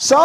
100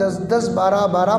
10 12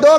2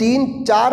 3 4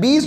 20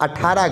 18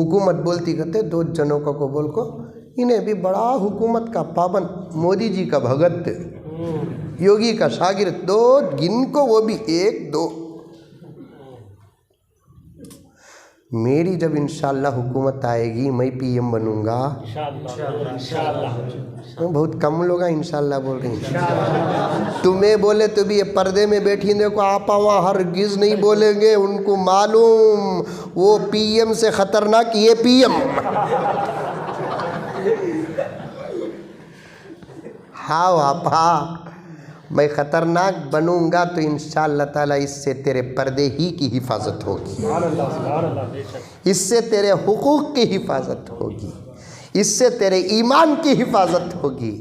हुकूमत बोलती कहते 2 जनों को बोल को इन्हें भी बड़ा हुकूमत का पाबंद, मोदी जी का भगत, योगी का शागिर्द, 2 गिनको, वो भी 1 2। मेरी जब इंशाअल्लाह हुकूमत आएगी मैं पीएम बनूंगा इंशाअल्लाह। बहुत कम लोग हैं इंशाअल्लाह बोल रही हैं। तुम्हें बोले तो भी ये पर्दे में बैठी देखो आपा वहाँ हरगिज़ नहीं बोलेंगे, उनको मालूम वो पीएम से खतरनाक ये पीएम। हाँ आपा मैं ख़तरनाक बनूंगा तो इंशाअल्लाह ताला इससे तेरे पर्दे ही की हिफाजत होगी, इससे तेरे हुकूक की हिफाजत होगी, इससे तेरे ईमान की हिफाजत होगी,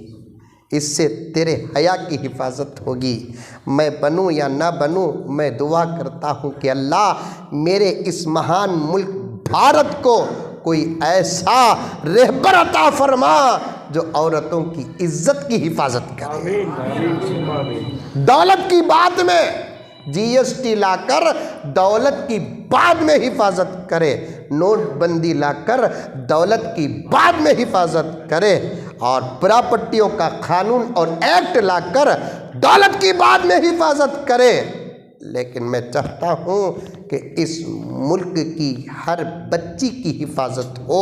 इससे तेरे हया की हिफाजत होगी। मैं बनूं या ना बनूं, मैं दुआ करता हूँ कि अल्लाह मेरे इस महान मुल्क भारत को कोई ऐसा रहबर अता फरमा जो औरतों की इज्जत की हिफाजत करे। दौलत की बात में जीएसटी लाकर दौलत की बाद में हिफाजत करे, नोटबंदी लाकर दौलत की बाद में हिफाजत करे, और प्रॉपर्टियों का कानून और एक्ट लाकर दौलत की बाद में हिफाजत करे। लेकिन मैं चाहता हूँ कि इस मुल्क की हर बच्ची की हिफाजत हो,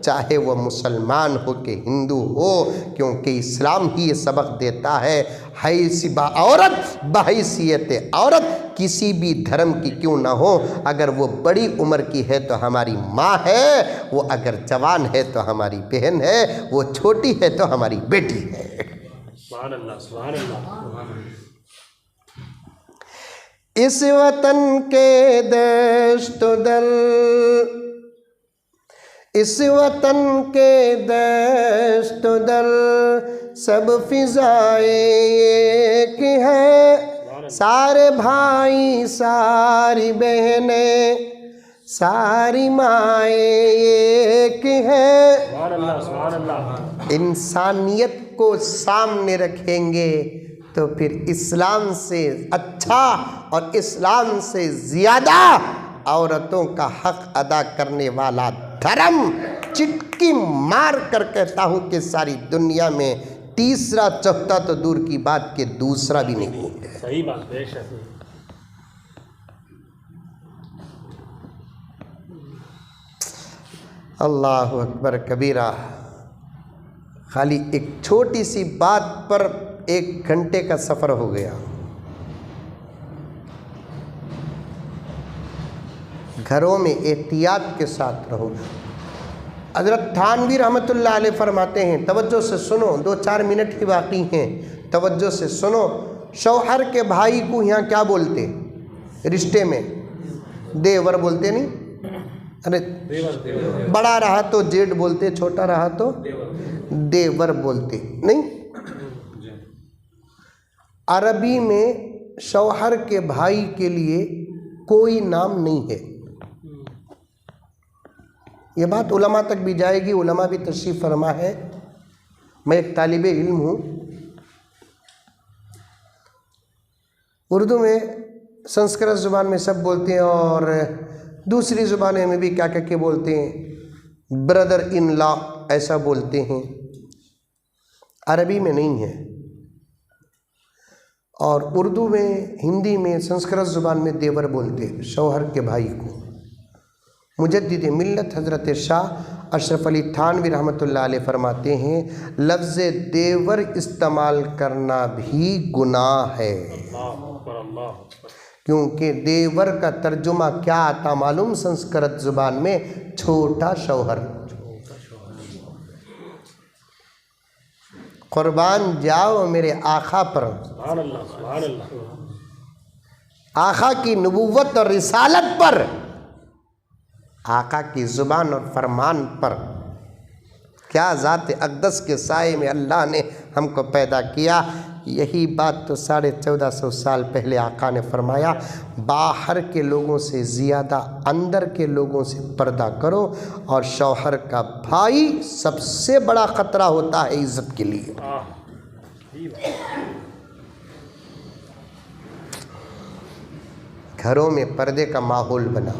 चाहे वह मुसलमान हो कि हिंदू हो, क्योंकि इस्लाम ही ये सबक देता है औरत बहैसियत औरत किसी भी धर्म की क्यों ना हो, अगर वो बड़ी उम्र की है तो हमारी माँ है, वो अगर जवान है तो हमारी बहन है, वो छोटी है तो हमारी बेटी है। सुभान अल्लाह, सुभान अल्लाह। इस वतन के दश्त दल, इस वतन के दश्त दल सब फिजाए एक है, सारे भाई सारी बहनें सारी माएँ एक है। सुभान अल्लाह, सुभान अल्लाह। इंसानियत को सामने रखेंगे तो फिर इस्लाम से अच्छा और इस्लाम से ज़्यादा औरतों का हक अदा करने वाला धर्म, चिटकी मार कर कहता हूँ कि सारी दुनिया में तीसरा चौथा तो दूर की बात के दूसरा भी नहीं है। सही बात, बेशक। अल्लाहु अकबर कबीरा। खाली एक छोटी सी बात पर 1 घंटे का सफ़र हो गया। घरों में एहतियात के साथ रहो। हज़रत थानवी रहमतुल्लाह अलैह फरमाते हैं, तवज्जो से सुनो, 2-4 मिनट ही बाकी हैं, तवज्जो से सुनो। शौहर के भाई को यहाँ क्या बोलते रिश्ते में? देवर बोलते नहीं? अरे बड़ा रहा तो जेठ बोलते, छोटा रहा तो देवर बोलते नहीं? अरबी में शौहर के भाई के लिए कोई नाम नहीं है। ये बात उलमा तक भी जाएगी, उलमा भी तशरीफ़ फरमा है। मैं एक तालिबे इल्म हूँ। उर्दू में, संस्कृत ज़ुबान में सब बोलते हैं और दूसरी ज़ुबानें में भी क्या क्या के बोलते हैं, ब्रदर इन लॉ ऐसा बोलते हैं। अरबी में नहीं है। और उर्दू में, हिंदी में, संस्कृत ज़ुबान में देवर बोलते हैं शौहर के भाई को। मुजद्दिद मिल्लत हज़रत शाह अशरफ अली थानवी रहमतुल्लाह अलैह फरमाते हैं, लफ्ज़ देवर इस्तेमाल करना भी गुनाह है। क्योंकि देवर का तर्जुमा क्या आता मालूम? संस्कृत ज़ुबान में छोटा शौहर। कुर्बान जाओ मेरे आका पर, सुभान अल्लाह, सुभान अल्लाह। आका की नबूवत और रिसालत पर, आका की ज़ुबान और फरमान पर। क्या ज़ात अक़दस के साए में अल्लाह ने हमको पैदा किया। यही बात तो 1450 साल पहले आका ने फरमाया, बाहर के लोगों से ज़्यादा अंदर के लोगों से पर्दा करो, और शौहर का भाई सबसे बड़ा ख़तरा होता है इज़्ज़त के लिए। घरों में पर्दे का माहौल बनाओ।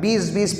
20